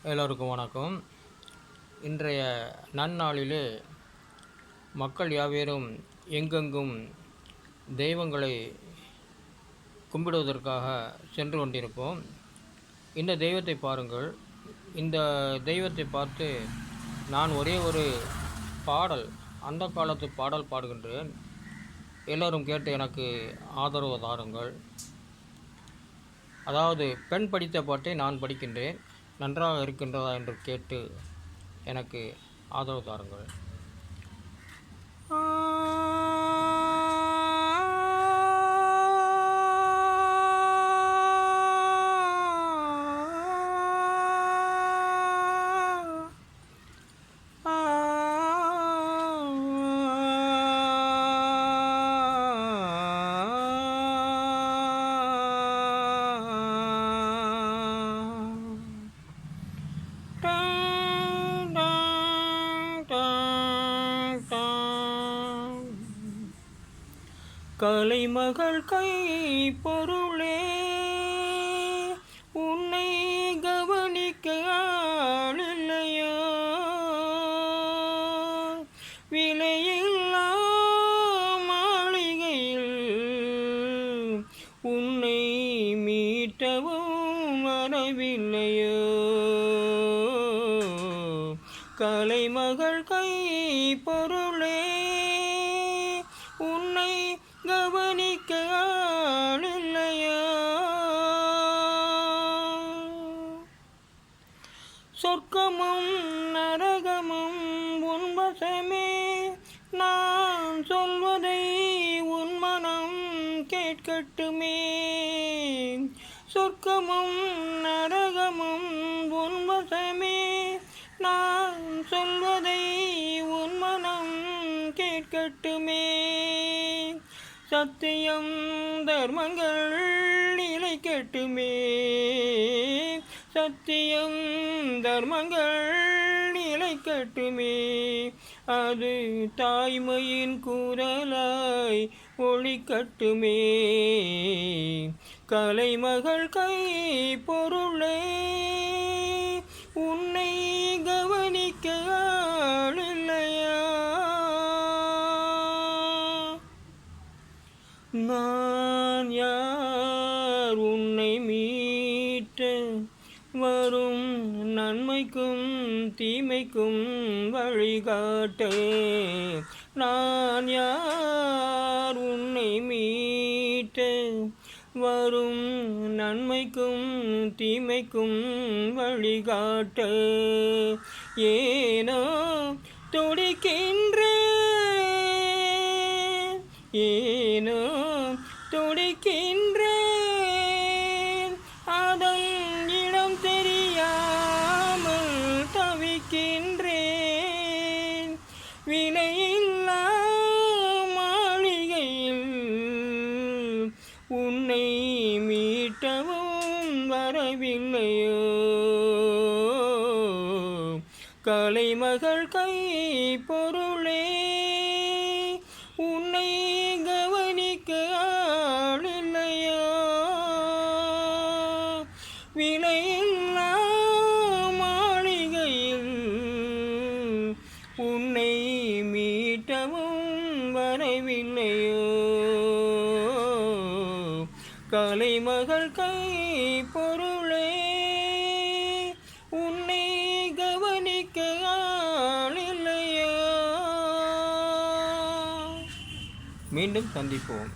எல்லோருக்கும் வணக்கம். இன்றைய நன்னாளிலே மக்கள் யாவரும் எங்கெங்கும் தெய்வங்களை கும்பிடுவதற்காக சென்று கொண்டிருப்போம். இந்த தெய்வத்தை பாருங்கள். இந்த தெய்வத்தை பார்த்து நான் ஒரே ஒரு பாடல், அந்த காலத்து பாடல் பாடுகின்றேன். எல்லோரும் கேட்டு எனக்கு ஆதரவு தாருங்கள். அதாவது பெண் படித்த பாட்டை நான் படிக்கின்றேன். நன்றாக இருக்கின்றதா என்று கேட்டு எனக்கு ஆதரவு தாருங்கள். கலைமகள் கை பொருளே, உன்னை கவனிக்க ஆளில்லையா? விலையில்லா மாளிகையில் உன்னை மீட்டவும் வரவில்லையோ? கலைமகள் கை பொருளே, உன்னை கவனிக்க ஆளில்லையா? சொர்க்கமும் நரகமும் உன் வசமே, நான் சொல்வதை உன் மனம் கேட்கட்டுமே. சொர்க்கமும் நரகமும் உன் வசமே, நான் சொல்வதை உன் மனம் கேட்கட்டுமே. சத்தியம் தர்மங்கள் நிலைக்கட்டுமே, சத்தியம் தர்மங்கள் நிலைக்கட்டுமே. அது தாய்மையின் குரலாய் ஒலிக்கட்டுமே. கலைமகள் கை பொருளே, உன்னை கவனிக்க ஆளில்லையா? நான் யார் உன்னை மீட்ட? வரும் நன்மைக்கும் தீமைக்கும் வழிகாட்ட. நான் யார் உன்னை மீட்ட? வரும் நன்மைக்கும் தீமைக்கும் வழிகாட்ட. ஏனோ துடிக்கின்றேன், ஏனோ துடிக்கின்றேன், அதன் இடம் தெரியாமல் தவிக்கின்றேன். விலையில்லா மாளிகையில் உன்னை மீட்டவும் வரவில்லையோ? கலைமகள் கை பொருளே, உன்னை கவனிக்க ஆளில்லையா? விலையில்லா மாளிகையில் உன்னை மீட்டவும் வரவில்லையோ? கலைமகள் கை பொருளே, உன்னை கவனிக்க ஆளில்லையா? மீண்டும் சந்திப்போம்.